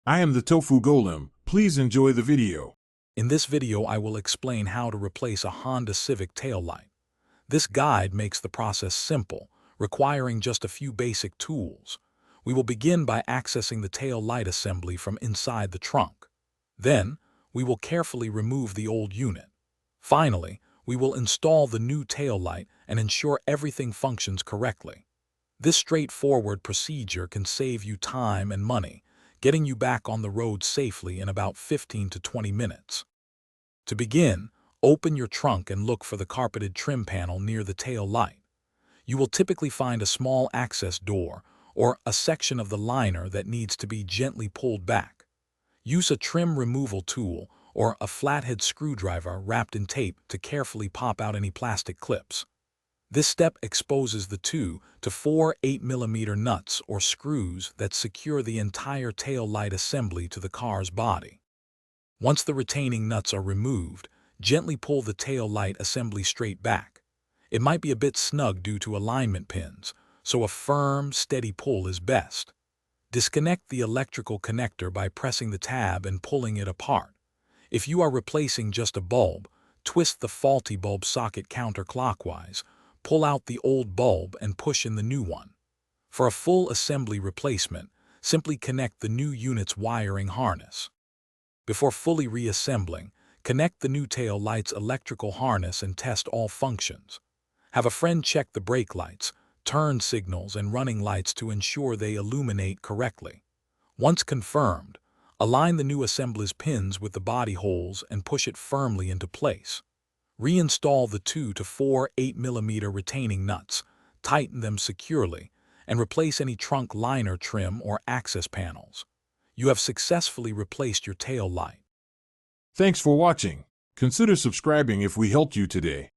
I am the Tofu Golem. Please enjoy the video. In this video, I will explain how to replace a Honda Civic taillight. This guide makes the process simple, requiring just a few basic tools. We will begin by accessing the tail light assembly from inside the trunk. Then, we will carefully remove the old unit. Finally, we will install the new tail light and ensure everything functions correctly. This straightforward procedure can save you time and money, getting you back on the road safely in about 15 to 20 minutes. To begin, open your trunk and look for the carpeted trim panel near the tail light. You will typically find a small access door or a section of the liner that needs to be gently pulled back. Use a trim removal tool or a flathead screwdriver wrapped in tape to carefully pop out any plastic clips. This step exposes the 2 to 4 8mm nuts or screws that secure the entire tail light assembly to the car's body. Once the retaining nuts are removed, gently pull the tail light assembly straight back. It might be a bit snug due to alignment pins, so a firm, steady pull is best. Disconnect the electrical connector by pressing the tab and pulling it apart. If you are replacing just a bulb, twist the faulty bulb socket counterclockwise, pull out the old bulb and push in the new one. For a full assembly replacement, simply connect the new unit's wiring harness. Before fully reassembling, connect the new tail light's electrical harness and test all functions. Have a friend check the brake lights, turn signals, and running lights to ensure they illuminate correctly. Once confirmed, align the new assembly's pins with the body holes and push it firmly into place. Reinstall the 2 to 4 8mm retaining nuts, tighten them securely, and replace any trunk liner trim or access panels. You have successfully replaced your tail light. Thanks for watching. Consider subscribing if we helped you today.